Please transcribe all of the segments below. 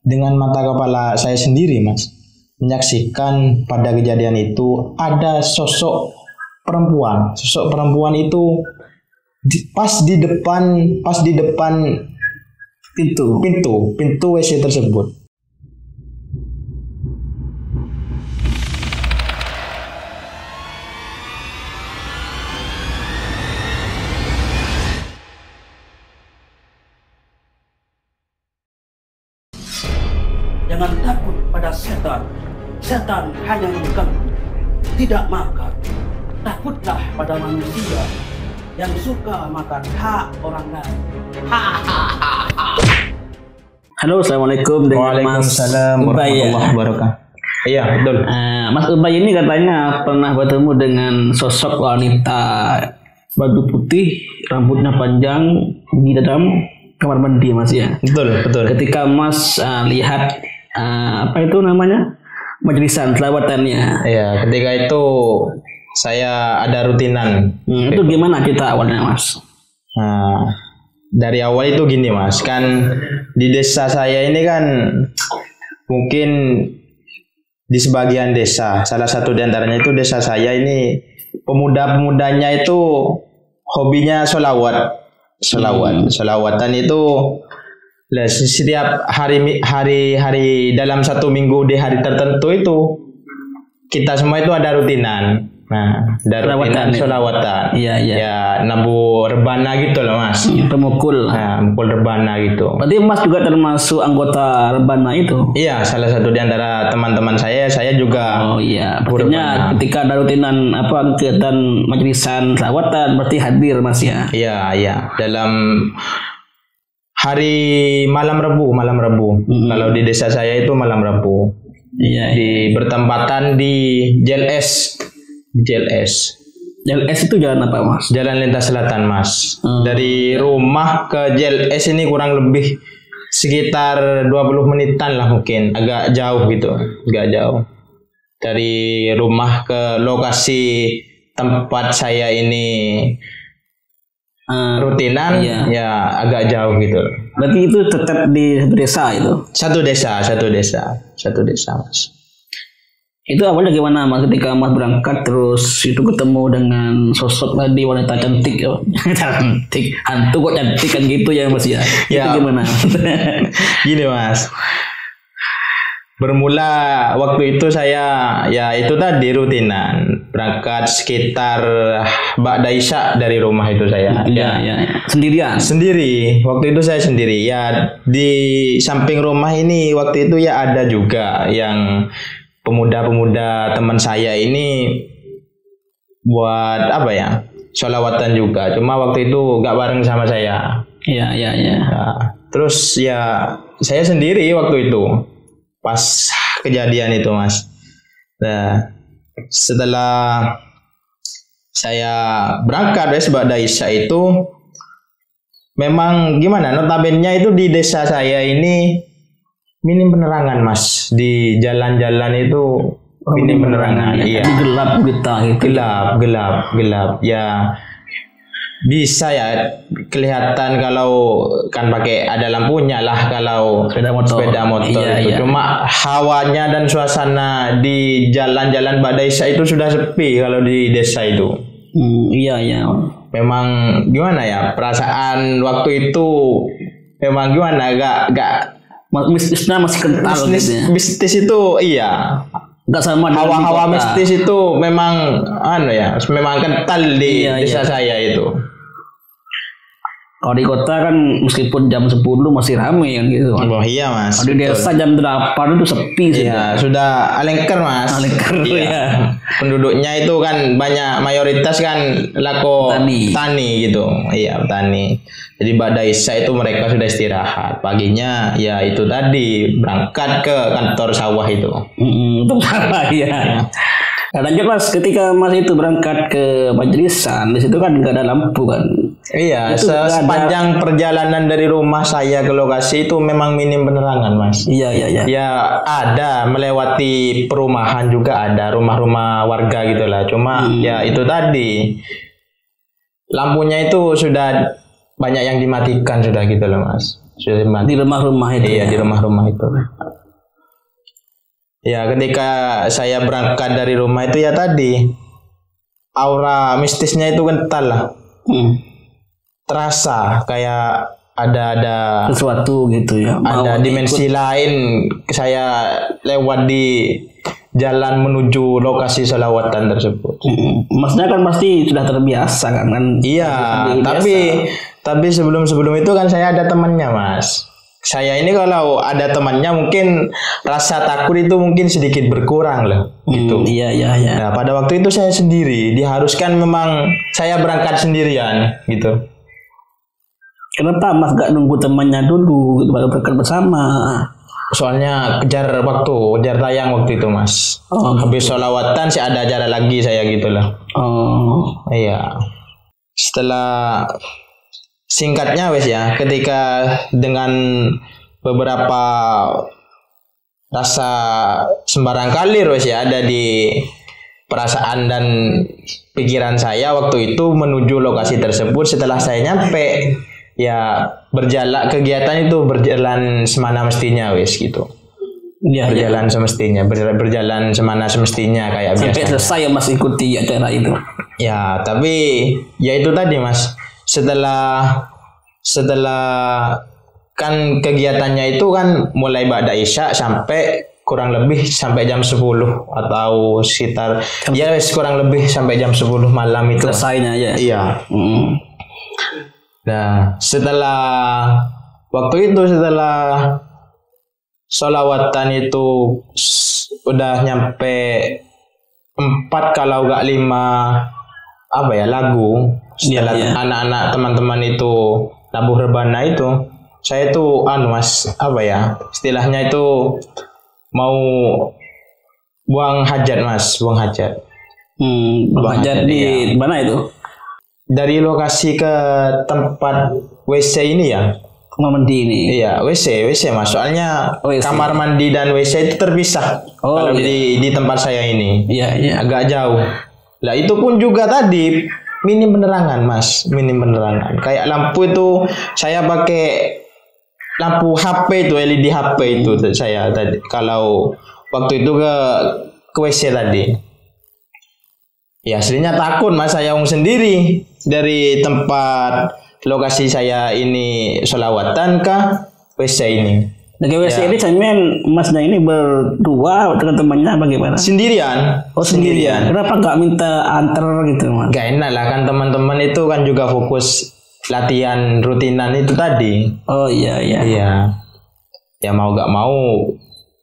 dengan mata kepala saya sendiri, Mas, menyaksikan pada kejadian itu ada sosok perempuan. Sosok perempuan itu pas di depan pintu WC tersebut. Jangan takut pada setan. Setan hanya mengganggu, tidak makan. Takutlah pada manusia yang suka makan hak orang lain. Halo, assalamualaikum dengan Mas Ubay ya. Iya, betul. Mas Ubay ini katanya pernah bertemu dengan sosok wanita baju putih, rambutnya panjang di dalam kamar mandi, Mas ya. Betul. Ketika Mas lihat apa itu namanya, majelisan selawatannya. Iya, ketika itu saya ada rutinan. Itu gimana cerita awalnya, Mas? Nah, dari awal itu gini, Mas, kan di desa saya ini kan mungkin di sebagian desa, salah satu di antaranya itu desa saya ini pemuda-pemudanya itu hobinya solawatan itu setiap hari dalam satu minggu di hari tertentu itu kita semua itu ada rutinan. Nah, dari rutinan solawatan. Iya. Ya, nabu rebana gitu loh, Mas. Pemukul. Nah, mukul rebana gitu. Berarti Mas juga termasuk anggota rebana itu? Iya, salah satu di antara teman-teman saya juga. Oh iya, artinya ketika ada rutinan kegiatan majelisan selawatan berarti hadir, Mas ya? Iya. Dalam hari malam Rebu. Kalau di desa saya itu malam Rebu. Iya. Bertempatan di JLS. JLS itu jalan apa, Mas? Jalan Lintas Selatan, Mas. Dari rumah ke JLS ini kurang lebih sekitar 20 menitan lah mungkin. Agak jauh gitu. Dari rumah ke lokasi tempat saya ini rutinan, ya agak jauh gitu. Berarti itu tetap di desa itu? Satu desa, Mas. Itu awalnya gimana, Mas, ketika Mas berangkat terus itu ketemu dengan sosok tadi wanita cantik hantu kok cantik kan gitu ya, Mas ya? Itu gimana? Gini, Mas, bermula waktu itu saya itu tadi rutinan berangkat sekitar ba'da isya dari rumah itu saya. Sendirian? Sendiri. Waktu itu saya sendiri. Ya, di samping rumah ini waktu itu ya ada juga yang pemuda-pemuda teman saya ini buat sholawatan juga. Cuma waktu itu gak bareng sama saya. Iya. Nah, terus ya saya sendiri waktu itu pas kejadian itu, Mas. Nah, setelah saya berangkat ba'da isya itu memang gimana, notabene itu di desa saya ini minim penerangan, Mas. Di jalan-jalan itu minim penerangan. Iya. Gelap gitu. Gelap. Ya bisa ya kelihatan kalau kan pakai ada lampunya lah kalau sepeda motor itu. Cuma hawanya dan suasana di jalan-jalan ba'da isya itu sudah sepi kalau di desa itu. Iya. Memang gimana ya, perasaan waktu itu memang gimana, gak mistisnya masih kental gitu ya. Mistis itu iya. Enggak sama hawa-hawa mistis itu memang memang kental di desa saya itu. Kalau di kota kan meskipun jam 10 masih ramai kan gitu. Oh iya, Mas. Kalau di desa jam 8 itu sepi sih. Iya, sudah alengker, Mas. Iya. Penduduknya itu kan banyak, mayoritas kan tani gitu. Iya, petani. Jadi ba'da isya itu mereka sudah istirahat. Paginya ya itu tadi berangkat ke kantor sawah itu. Untuk sawah ya. Nah, lanjut, Mas, ketika Mas itu berangkat ke majelisan, di situ kan nggak ada lampu kan? Iya, sepanjang perjalanan dari rumah saya ke lokasi itu memang minim penerangan, Mas. Iya. Ya ada melewati perumahan juga ada rumah-rumah warga gitulah. Cuma ya itu tadi lampunya itu sudah banyak yang dimatikan sudah gitu loh, Mas. Di rumah-rumah itu. Iya, di rumah-rumah itu. Ya, ketika saya berangkat dari rumah itu ya tadi aura mistisnya itu kental lah. Terasa kayak ada sesuatu gitu ya. Ada dimensi lain. Saya lewat di jalan menuju lokasi sholawatan tersebut. Maksudnya kan pasti sudah terbiasa kan? Iya, tapi sebelum itu kan saya ada temannya, Mas. Saya ini kalau ada temannya mungkin rasa takut itu mungkin sedikit berkurang lah gitu. Iya. Nah, pada waktu itu saya sendiri, diharuskan memang saya berangkat sendirian gitu. Kenapa Mas gak nunggu temannya dulu gitu baru berangkat bersama? Soalnya kejar tayang waktu itu, Mas. Habis sholawatan sih ada acara lagi saya gitulah. Iya. Setelah singkatnya wes ya, ketika dengan beberapa rasa sembarang kalir wes ya ada di perasaan dan pikiran saya waktu itu menuju lokasi tersebut. Setelah saya nyampe ya kegiatan itu berjalan semana mestinya wes gitu. Ya, berjalan semestinya, berjalan semana semestinya kayak biasa. Sampai selesai ya Mas ikuti acara itu. Ya, tapi ya itu tadi Mas. Setelah kan kegiatannya itu kan mulai ba'da isya sampai kurang lebih sampai jam 10 atau sekitar kurang lebih sampai jam 10 malam itu selesainya ya. Iya. Nah, setelah sholawatan itu udah nyampe 4 kalau gak 5 lagu. Setelah anak-anak teman-teman itu nabuh rebana itu, saya tuh Mas, istilahnya itu mau buang hajat Mas, buang hajat. Buang hajat di mana itu? Dari lokasi ke tempat WC ini ya. Kamar mandi ini. Iya, WC Mas. Soalnya kamar mandi dan WC itu terpisah. Kalau di tempat saya ini. Iya. Agak jauh. Lah itu pun juga tadi minim penerangan Mas, minim penerangan. Kayak lampu itu saya pakai lampu HP itu, LED HP itu saya tadi. Kalau waktu itu ke WC tadi. Ya aslinya takut Mas, saya sendiri dari tempat lokasi saya ini sholawatan ke WC ini. Nah, ke WC ini sampean Masnya ini berdua dengan temannya bagaimana? Sendirian. Sendirian. Kenapa nggak minta antar gitu Mas? Gak enak lah kan, teman-teman itu kan juga fokus latihan rutinan itu tadi. Oh iya. Iya. Ya mau gak mau,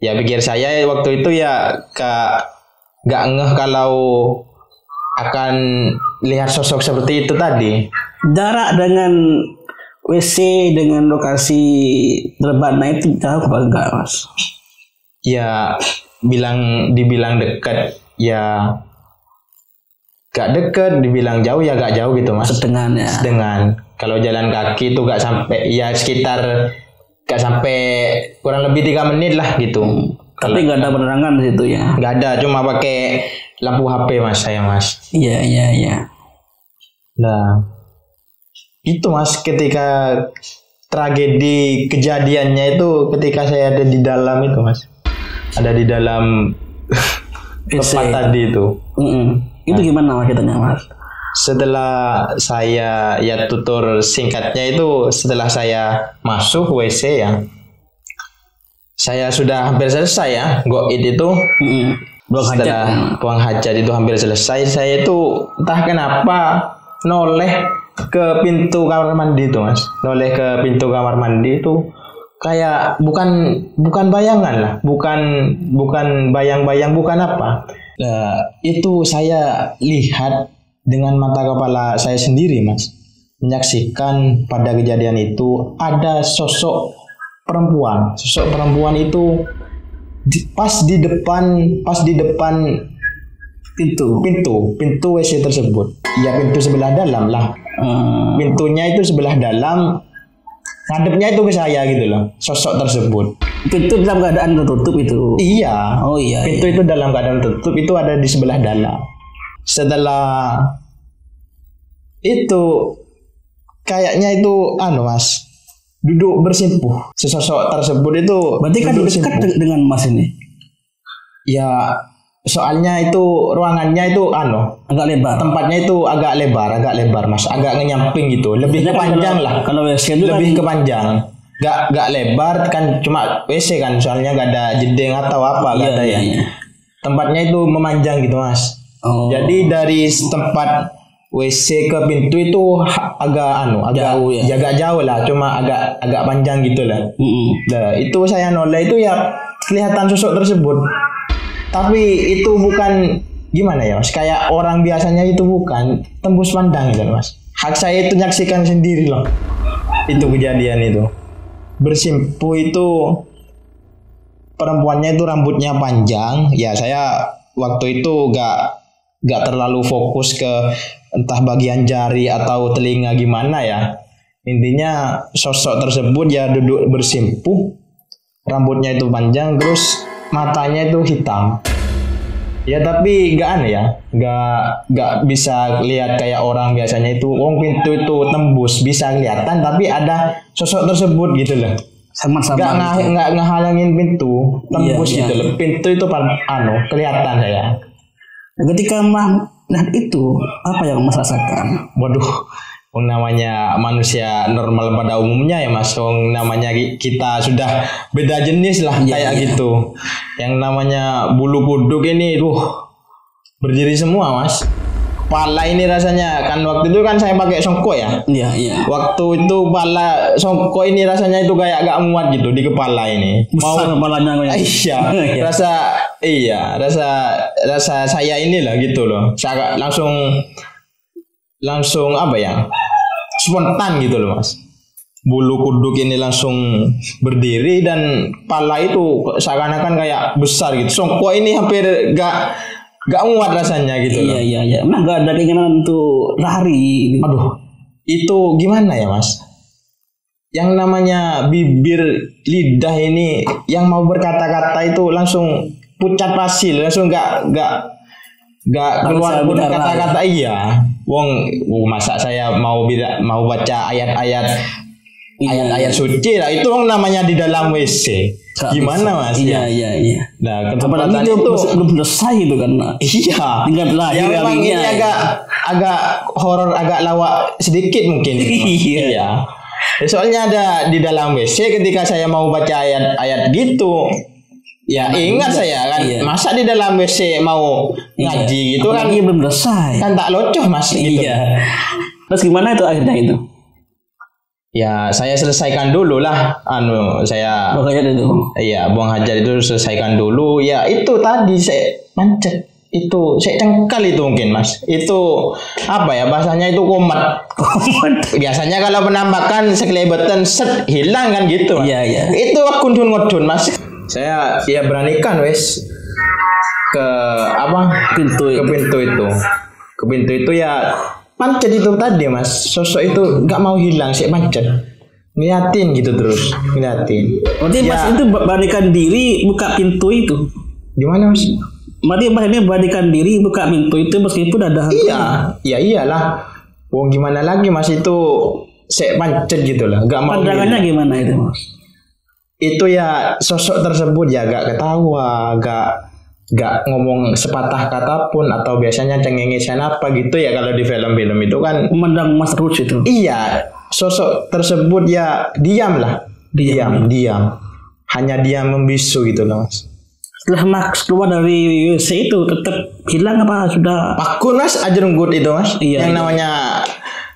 ya pikir saya waktu itu ya gak ngeh kalau akan lihat sosok seperti itu tadi. Jarak dengan WC dengan lokasi rebana itu jauh apa enggak Mas? Ya dibilang dekat ya gak dekat, dibilang jauh ya gak jauh gitu Mas. Sedengan. Kalau jalan kaki itu gak sampai ya sekitar gak sampai kurang lebih 3 menit lah gitu. Tapi gak ada penerangan di situ ya? Gak ada, cuma pakai lampu HP Mas saya Mas. Iya. Nah itu Mas, ketika tragedi kejadiannya itu ketika saya ada di dalam itu Mas, ada di dalam tempat tadi itu. Itu gimana Mas ceritanya Mas? Setelah saya tutur singkatnya itu, setelah saya masuk WC ya, saya sudah hampir selesai ya goid itu. Setelah buang hajat itu hampir selesai, saya itu entah kenapa noleh ke pintu kamar mandi itu Mas, noleh ke pintu kamar mandi itu kayak bukan bayangan lah, bukan bayang-bayang, bukan apa. Itu saya lihat dengan mata kepala saya sendiri Mas, menyaksikan pada kejadian itu ada sosok perempuan itu pas di depan pintu WC tersebut. Ya pintu sebelah dalam lah. Pintunya itu sebelah dalam, ngadepnya itu ke saya gitu loh, sosok tersebut. Pintu dalam keadaan tertutup itu? Iya. Oh iya. Pintu itu dalam keadaan tertutup, itu ada di sebelah dalam. Setelah itu kayaknya itu Mas, duduk bersimpuh. Sesosok tersebut itu Berarti kan duduk dekat bersimpuh. dengan Mas ini. Ya soalnya itu ruangannya itu Agak lebar. tempatnya itu agak lebar Mas, agak ngenyamping gitu, lebih ke panjang lah, Kalau WC itu lebih kan ke panjang, gak lebar kan, cuma WC kan soalnya gak ada jeding atau apa Iya, gak ada ya. iya. Tempatnya itu memanjang gitu Mas. Oh. Jadi dari tempat WC ke pintu itu agak Jauh ya? agak jauh lah, cuma agak panjang gitu lah. Mm-mm. Nah, itu saya noleh itu ya kelihatan sosok tersebut. Tapi itu bukan gimana ya Mas, kayak orang biasanya itu bukan tembus pandang gitu Mas. Hak saya itu nyaksikan sendiri loh. Itu kejadian itu. Bersimpuh itu perempuannya itu rambutnya panjang. Ya saya waktu itu gak terlalu fokus ke entah bagian jari atau telinga gimana ya. Intinya sosok tersebut ya duduk bersimpuh, rambutnya itu panjang, terus matanya itu hitam. Ya tapi gak aneh ya, gak bisa lihat kayak orang biasanya itu. Pintu itu tembus bisa kelihatan, tapi ada sosok tersebut gitu loh. Sama-sama. Nggak ngehalangin pintu, tembus Iya, gitu iya. loh. Pintu itu kelihatan saya. Ketika melihat itu, apa yang Mas rasakan? Waduh, namanya manusia normal pada umumnya ya Mas, namanya kita sudah beda jenis lah Iya, kayak iya. gitu. Yang namanya bulu kuduk ini, berdiri semua Mas. Pala ini rasanya kan waktu itu kan saya pakai songkok ya. Iya, iya. Waktu itu pala songkok ini rasanya itu kayak agak muat gitu di kepala ini. Besar kepalanya kayak. Iya, rasa saya inilah gitu loh. Saya langsung apa ya? Spontan gitu loh Mas. Bulu kuduk ini langsung berdiri dan pala itu seakan-akan kayak besar gitu. Songkok ini hampir gak muat rasanya gitu loh. Iya. Nah, gak ada keinginan untuk lari. Aduh, itu gimana ya Mas? Yang namanya bibir lidah ini yang mau berkata-kata itu langsung pucat pasi, langsung gak keluar pun bicara. kata-kata iya. Masa saya mau baca ayat-ayat suci lah, itu namanya di dalam WC. Gimana Mas? Iya. Nah, Apalagi ketepatan itu itu belum selesai itu kan. iya. Tinggal lari Ya memang ini agak horor, agak lawak sedikit mungkin. Iya. Soalnya ada di dalam WC ketika saya mau baca ayat-ayat gitu. Ya ingat saya kan, Iya. masa di dalam WC mau ngaji gitu kan, Apalagi belum selesai. kan tak locoh Mas gitu. Iya. Terus gimana itu akhirnya itu? Ya saya selesaikan dulu lah, saya Pokoknya itu. iya buang hajat itu selesaikan dulu. Ya itu tadi saya pancet itu, saya cengkal itu mungkin Mas. Itu apa ya bahasanya itu komat. Biasanya kalau penampakan sekelebetan set hilang kan gitu Mas. Iya. Itu kundun ngudun Mas. Saya ya beranikan wes ke Pintu ke pintu itu ya pancet itu tadi Mas, sosok itu nggak mau hilang, sih pancet ngeliatin gitu terus ngeliatin. Berarti Mas itu balikan diri buka pintu itu. Gimana Mas? Berarti Mas ini balikan diri buka pintu itu meskipun ada hantu. Iya iyalah. Gimana lagi Mas, itu saya pancet gitu lah, nggak mau Pandangannya hilang. gimana itu Mas? Itu ya sosok tersebut ya gak ketawa, gak ngomong sepatah kata pun, atau biasanya cengengesan apa gitu ya kalau di film-film itu kan. Memandang Mas terus itu. Iya, sosok tersebut ya diam lah, diam, hanya diam membisu gitu loh Mas. Setelah Mas keluar dari WC itu tetap hilang apa sudah? Pakun Mas, ajerunggut itu Mas, Iya, yang iya. namanya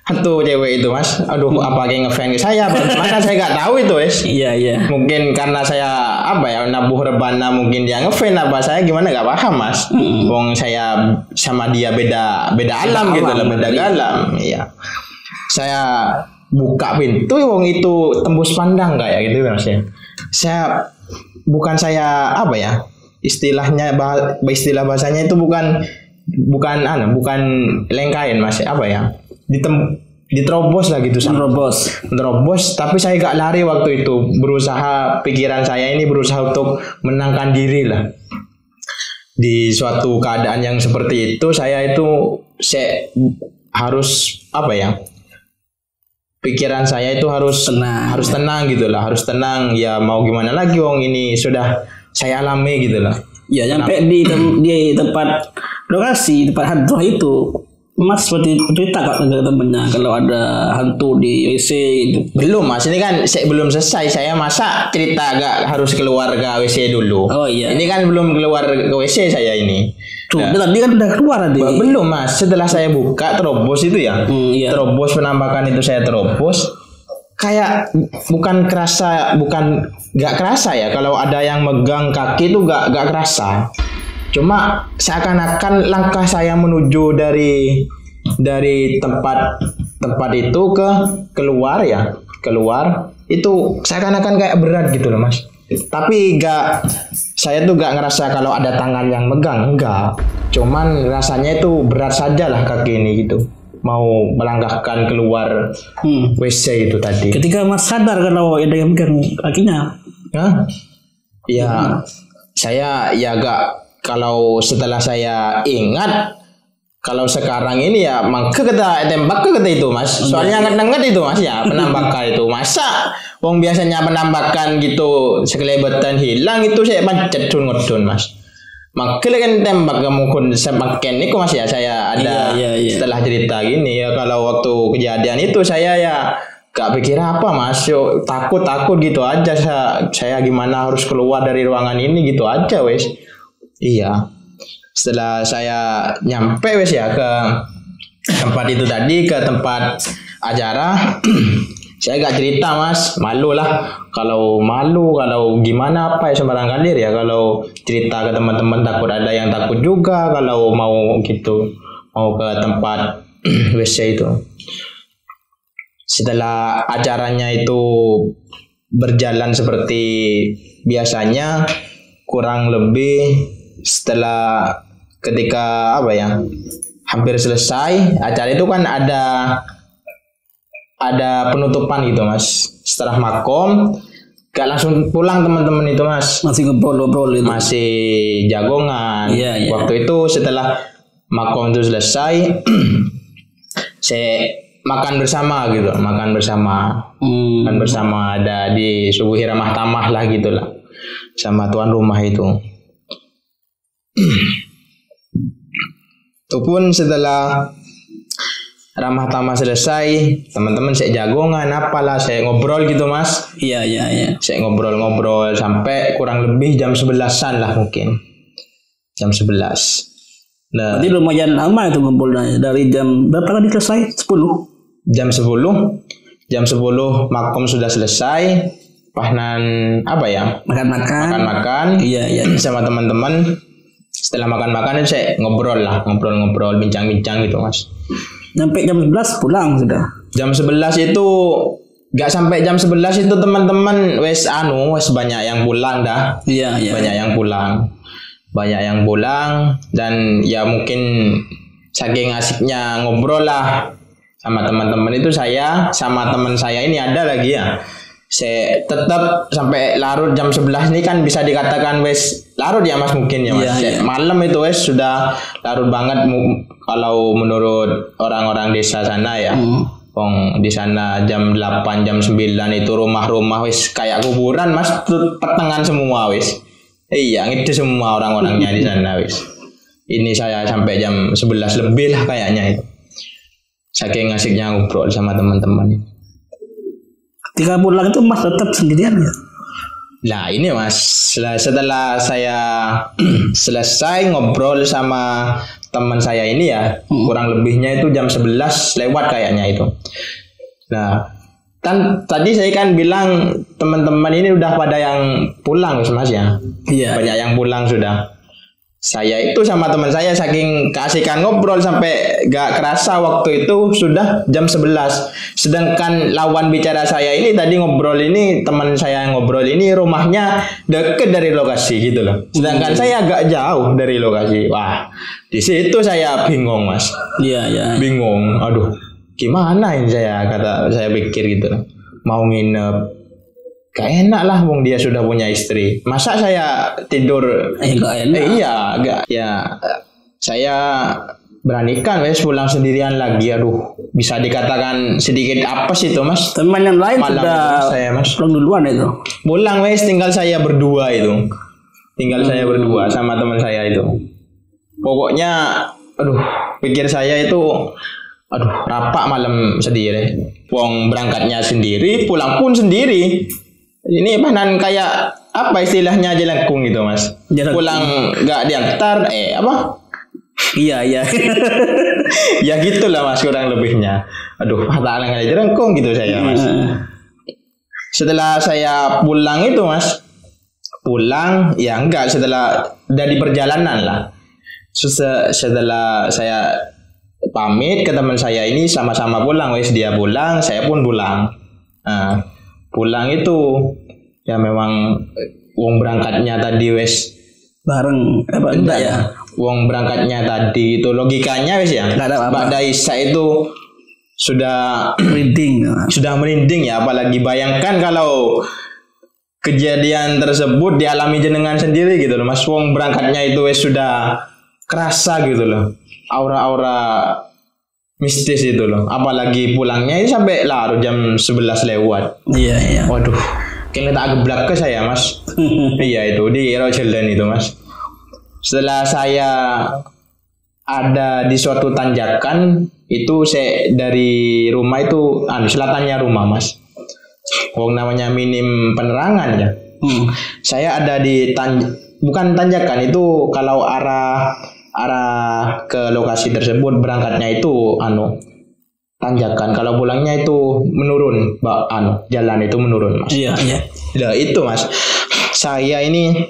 hantu cewek itu Mas. Aduh, apa kayak ngefans saya? Mana saya gak tahu itu Wes. Iya. Mungkin karena saya nabuh rebana, mungkin dia ngefans apa, saya gimana gak paham Mas. Wong saya sama dia beda alam gitu loh, beda alam. Iya. Saya buka pintu, wong itu tembus pandang kayak gitu Mas ya. Saya istilahnya istilah bahasanya itu bukan lengkain Mas, diterobos lah gitu, menerobos. Tapi saya gak lari waktu itu, pikiran saya ini berusaha untuk menenangkan diri lah. Di suatu keadaan yang seperti itu saya harus pikiran saya itu harus tenang gitu lah, harus tenang ya, mau gimana lagi wong ini sudah saya alami gitu lah. Ya sampai di tempat lokasi tempat hantu itu Mas seperti cerita kak ke temennya kalau ada hantu di WC gitu. Belum Mas, ini kan belum selesai. Saya masa cerita agak harus keluar ke WC dulu. Oh iya. Ini kan belum keluar ke WC saya ini. Tadi kan udah keluar tadi. Belum Mas, setelah saya buka terobos itu ya. Iya. Terobos penampakan itu saya terobos. Kayak bukan nggak kerasa ya kalau ada yang megang kaki itu nggak kerasa. Cuma seakan-akan langkah saya menuju dari tempat itu keluar itu seakan-akan kayak berat gitu loh Mas. Tapi saya tuh nggak ngerasa kalau ada tangan yang megang, enggak. Cuman rasanya itu berat saja lah kaki ini gitu. Mau melangkahkan keluar WC itu tadi. Ketika Mas sadar kalau ada yang megang kakinya, ya saya ya agak. Kalau setelah saya ingat, kalau sekarang ini ya mangke kita tembak ke itu Mas. Soalnya nget itu Mas ya penampakan itu. Masa wong biasanya penampakan gitu sekelebetan hilang itu saya pancet ngedon Mas. Makanya kan tembak mungkin semakin itu Mas ya saya ada setelah cerita gini ya, kalau waktu kejadian itu saya ya gak pikir apa Mas, takut gitu aja saya gimana harus keluar dari ruangan ini gitu aja wes. Iya. Setelah saya nyampe wes ya ke tempat itu tadi, ke tempat acara, saya gak cerita Mas, malu lah. Kalau gimana apa ya sembarang kalir ya, kalau cerita ke teman-teman takut ada yang takut juga kalau mau gitu, mau ke tempat WC itu. Setelah acaranya itu berjalan seperti biasanya, kurang lebih setelah ketika hampir selesai acara itu kan ada penutupan gitu Mas. Setelah makom gak langsung pulang teman-teman itu Mas, masih ngobrol itu, masih jagongan. Iya. Waktu itu setelah makom itu selesai saya makan bersama ada disuguhi ramah tamah lah gitulah sama tuan rumah itu. Itu pun setelah ramah tamah selesai, teman-teman saya jagongan apalah, saya ngobrol gitu Mas. Iya. Saya ngobrol sampai kurang lebih jam 11-an lah mungkin. Jam 11. Nah, berarti lumayan lama itu ngobrolnya. Dari jam berapa tadi selesai? 10. Jam 10 makom sudah selesai. Pahnan makan-makan. Iya. Sama teman-teman. Setelah makan-makan saya ngobrol, bincang-bincang gitu Mas. Sampai jam 11 pulang sudah. Jam 11 itu gak sampai jam 11 itu teman-teman wes banyak yang pulang dah. Iya. Banyak yang pulang dan ya mungkin saking asiknya ngobrol lah sama teman-teman itu, saya sama teman saya ini ada lagi ya. Saya tetap sampai larut jam 11 ini kan bisa dikatakan wes larut ya Mas mungkin ya Mas. Iya. Malam itu wes sudah larut banget kalau menurut orang-orang desa sana ya. Di sana jam 8 jam 9 itu rumah-rumah wes kayak kuburan Mas, pertengahan semua wes. Iya, itu semua orang-orangnya di sana wes. Ini saya sampai jam 11 lebih lah kayaknya itu. Saking asiknya ngobrol sama teman-teman. Ketika pulang itu Mas tetap sendirian ya? Nah ini Mas, setelah saya selesai ngobrol sama teman saya ini ya, kurang lebihnya itu jam 11 lewat kayaknya itu. Nah kan tadi saya kan bilang teman-teman ini udah pada yang pulang Mas ya. Iya. Banyak yang pulang sudah. Saya itu sama teman saya saking keasikan ngobrol sampai gak kerasa waktu itu sudah jam 11. Sedangkan lawan bicara saya ini tadi ngobrol ini, teman saya yang ngobrol ini rumahnya deket dari lokasi gitu loh. Sedangkan saya agak jauh dari lokasi. Wah, di situ saya bingung Mas. Iya. Bingung. Aduh, gimana ini saya pikir gitu loh. Mau nginep. Gak enak lah wong dia sudah punya istri. Masa saya tidur gak enak. Iya, agak ya saya beranikan wes pulang sendirian lagi. Aduh, bisa dikatakan sedikit apa sih itu mas? Teman yang lain Malam sudah itu saya mas pulang duluan itu. pulang wes, tinggal saya berdua itu. Tinggal saya berdua sama teman saya itu. Pokoknya aduh, pikir saya itu aduh, rapak malam sendiri. Wong berangkatnya sendiri, pulang pun sendiri. Ini panan kayak apa istilahnya jelangkung gitu mas. Jelangkung. Pulang nggak diantar, apa? Iya. Ya gitulah mas kurang lebihnya. Aduh, tak alang jelangkung gitu saya mas. Setelah saya pulang itu mas, pulang ya enggak, setelah dari perjalanan lah. Setelah saya pamit ke teman saya ini, sama-sama pulang wes, dia pulang saya pun pulang. Nah, pulang itu ya memang wong berangkatnya tadi wes Bareng apa enggak ya? Wong berangkatnya tadi itu logikanya wes ya. Enggak ada apa-apa. Ba'da Isya itu sudah merinding ya, apalagi bayangkan kalau kejadian tersebut dialami jenengan sendiri gitu loh mas. Wong berangkatnya itu wes sudah kerasa gitu loh, aura-aura mistis itu loh, apalagi pulangnya ini sampai larut jam 11 lewat. Iya. Waduh, kayaknya tak geblak ke saya mas. Iya itu di Rojalan itu mas. Setelah saya ada di suatu tanjakan itu, saya dari rumah itu selatannya rumah mas. Wong namanya minim penerangan ya. Saya ada di bukan tanjakan itu, kalau arah ke lokasi tersebut berangkatnya itu tanjakan, kalau pulangnya itu menurun, jalan itu menurun mas. Iya. Nah itu mas, saya ini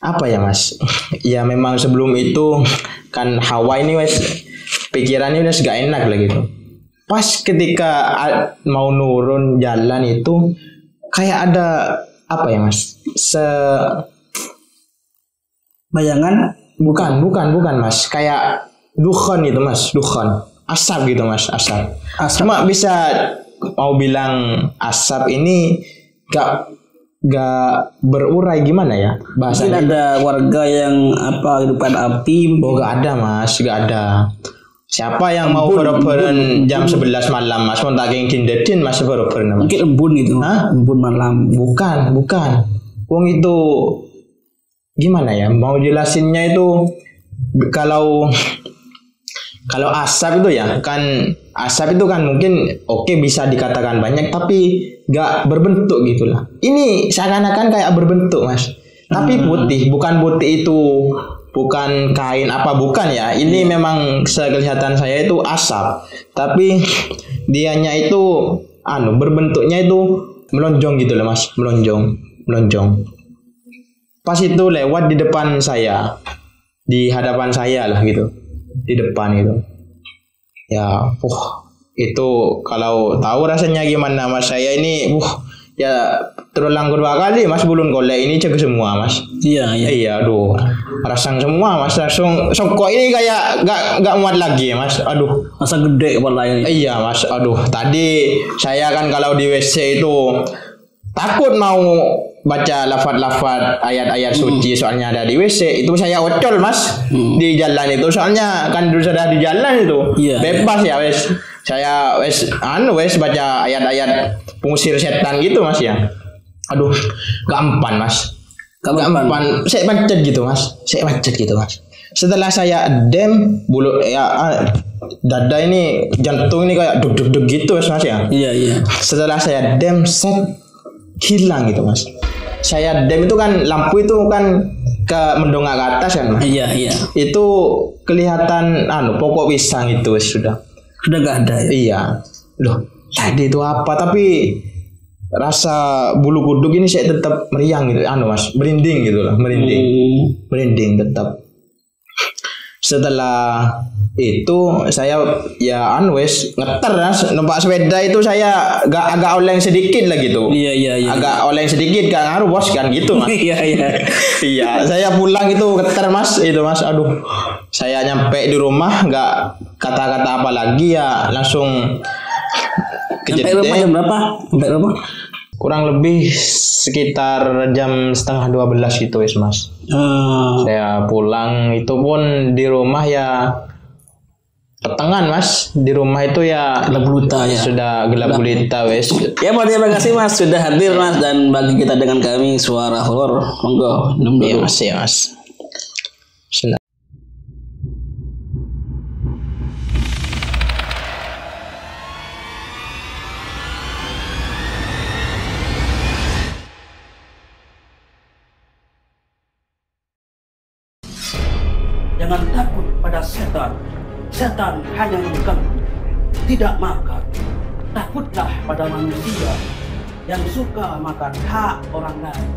apa ya mas, ya memang sebelum itu kan hawa ini wes pikirannya udah gak enak lah gitu. Pas ketika mau nurun jalan itu kayak ada apa ya mas, bayangan. Bukan mas, kayak dukhan itu mas, dukhan, asap gitu mas, asap. Cuma bisa mau bilang asap ini gak berurai, gimana ya bahasanya. Mungkin ada warga yang hidupan api. Oh gak ada mas, gak ada. Siapa yang mau beroperan jam 11 malam mas, mau tak ingin dedin mas beroperan mas. Mungkin embun gitu. Hah? Embun malam. Bukan. Wong itu gimana ya mau jelasinnya itu, kalau asap itu ya kan, asap itu kan mungkin bisa dikatakan banyak tapi gak berbentuk gitulah. Ini seakan-akan kayak berbentuk mas, tapi putih. Bukan putih itu bukan kain apa, bukan ya, ini memang sekelihatan saya itu asap, tapi dianya itu berbentuknya itu melonjong gitu loh mas, melonjong. Pas itu lewat di depan saya, di hadapan saya lah gitu, di depan itu. Ya, itu kalau tahu rasanya gimana mas, saya ini, ya terulang kedua kali mas bulun golek ini cek semua mas. Iya, aduh, rasang semua mas, langsung songkok ini kayak gak muat lagi mas, aduh. Masa gede kepala ini. Iya mas, aduh, tadi saya kan kalau di WC itu takut mau baca lafaz-lafaz ayat-ayat suci, soalnya ada di WC itu saya ocol mas di jalan itu, soalnya kan dulu sudah di jalan itu bebas ya wes, saya wes baca ayat-ayat pengusir setan gitu mas ya. Aduh, gampang mas, gampang saya macet gitu mas, setelah saya dem bulu ya dada ini, jantung ini kayak deg-deg gitu mas ya. Iya. Setelah saya dem set hilang gitu mas. Saya dem itu kan lampu itu kan mendongak ke atas kan mas. Iya. Itu kelihatan pokok pisang itu sudah gak ada ya? Iya. Loh, tadi itu apa, tapi rasa bulu kuduk ini saya tetap meriang gitu mas, merinding gitu lah, merinding tetap. Setelah itu saya ya ngeter mas, numpak sepeda itu saya agak oleng sedikit lah gitu. Iya. Agak oleng sedikit, gak ngaruh bos kan gitu mas. Iya, saya pulang itu ngeter mas, itu mas, aduh, saya nyampe di rumah nggak kata-kata apa lagi ya, langsung kejadian. Sampai rumah kurang lebih sekitar jam 11:30 gitu mas. Saya pulang itu pun di rumah ya petengan mas, di rumah itu ya gelap gulita ya. Sudah gelap gulita wes. Ya Pak, terima kasih Mas sudah hadir Mas, dan bagi kita dengan kami suara horor, monggo minum Iya dulu. mas, ya mas. Bismillah. Jangan takut pada setan. Setan hanya mengganggu, tidak makan. Takutlah pada manusia yang suka makan hak orang lain.